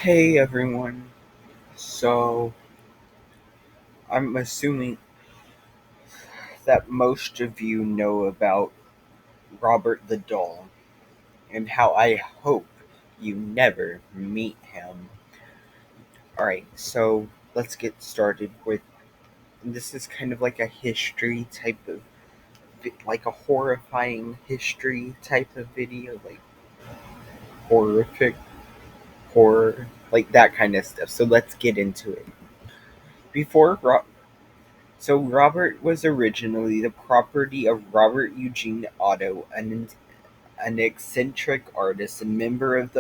Hey everyone. So, I'm assuming that most of you know about Robert the Doll and how I hope you never meet him. Alright, so let's get started with this is kind of like a history type of like a horrifying history type of video, like horrific horror, like that kind of stuff. So let's get into it. Before So Robert was originally the property of Robert Eugene Otto, an eccentric artist and member of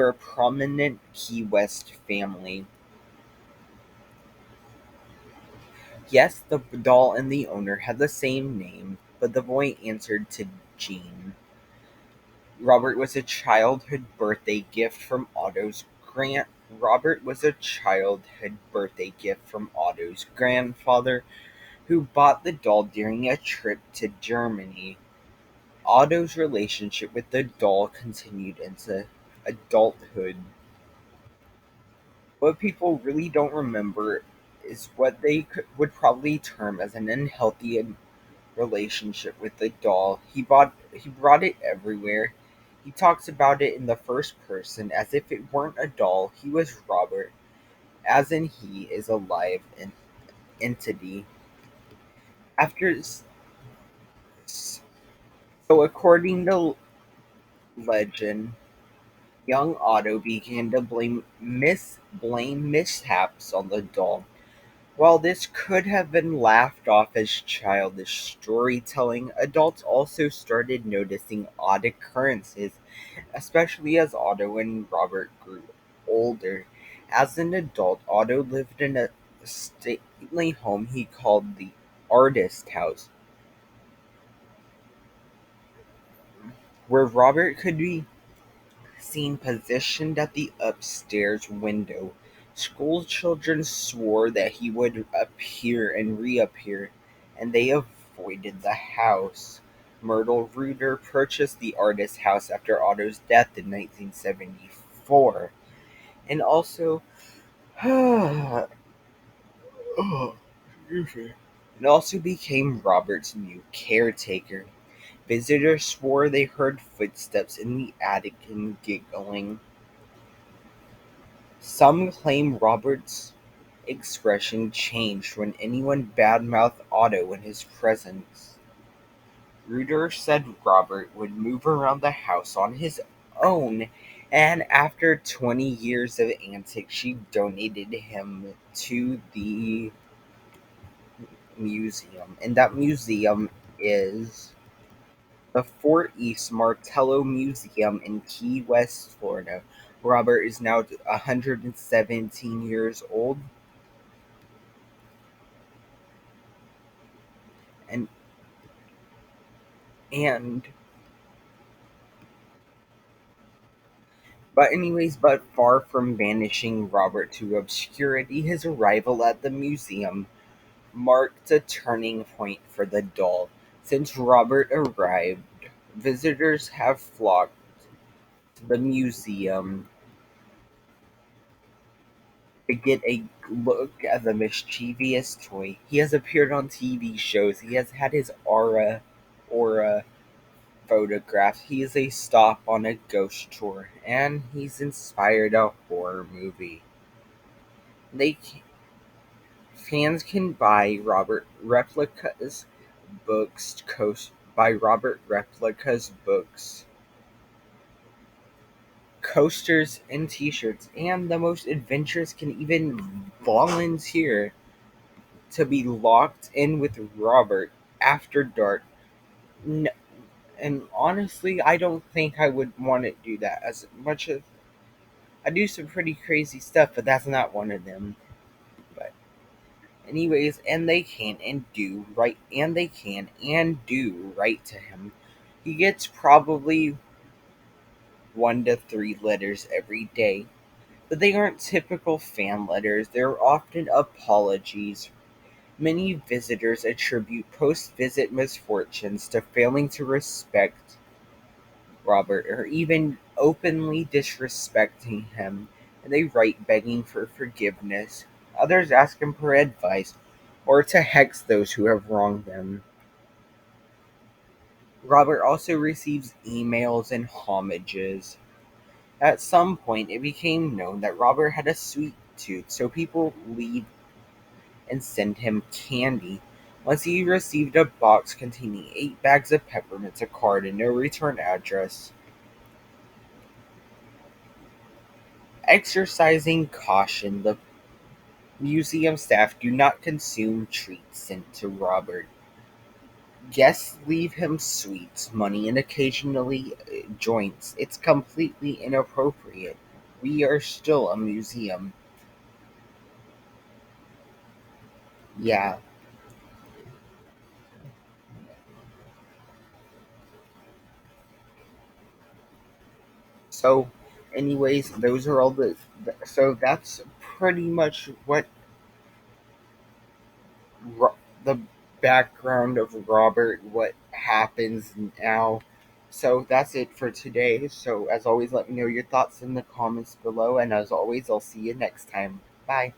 a prominent Key West family. Yes, the doll and the owner had the same name, but the boy answered to Gene. Robert was a childhood birthday gift from Otto's grand. Robert was a childhood birthday gift from Otto's grandfather, who bought the doll during a trip to Germany. Otto's relationship with the doll continued into adulthood. What people really don't remember is what would probably term as an unhealthy relationship with the doll. He brought it everywhere. He talks about it in the first person as if it weren't a doll. He was Robert, as in he is a live entity. After so, according to legend, young Otto began to blame mishaps on the doll. While this could have been laughed off as childish storytelling, adults also started noticing odd occurrences, especially as Otto and Robert grew older. As an adult, Otto lived in a stately home he called the Artist House, where Robert could be seen positioned at the upstairs window. School children swore that he would appear and reappear, and they avoided the house. Myrtle Reuter purchased the artist's house after Otto's death in 1974, and also and also became Robert's new caretaker. Visitors swore they heard footsteps in the attic and giggling. Some claim Robert's expression changed when anyone badmouthed Otto in his presence. Reuter said Robert would move around the house on his own, and after 20 years of antics, she donated him to the museum. And that museum is the Fort East Martello Museum in Key West, Florida. Robert is now 117 years old, and and but far from banishing Robert to obscurity, his arrival at the museum marked a turning point for the doll. Since Robert arrived, visitors have flocked to the museum to get a look at the mischievous toy. He has appeared on TV shows. He has had his aura photographed. He is a stop on a ghost tour, and he's inspired a horror movie. They Fans can buy Robert Replica's books, coasters, and T-shirts, and the most adventurous can even volunteer to be locked in with Robert after dark. N- and honestly, I don't think I would want to do that. As much as I do some pretty crazy stuff, but that's not one of them. But anyways, and they can and do write to him. He gets probably 1 to 3 letters every day, but they aren't typical fan letters. They're often apologies. Many visitors attribute post visit misfortunes to failing to respect Robert or even openly disrespecting him. and they write begging for forgiveness. Others ask him for advice or to hex those who have wronged them. Robert also receives emails and homages. At some point, it became known that Robert had a sweet tooth, so people leave and send him candy. Once he received a box containing 8 bags of peppermints, a card, and no return address. Exercising caution, the museum staff do not consume treats sent to Robert. Guests leave him sweets, money, and occasionally joints. It's completely inappropriate. We are still a museum. Yeah. So, anyways, those are all So that's pretty much the background of Robert, what happens now. So that's it for today. So, as always, let me know your thoughts in the comments below. And as always, I'll see you next time. Bye.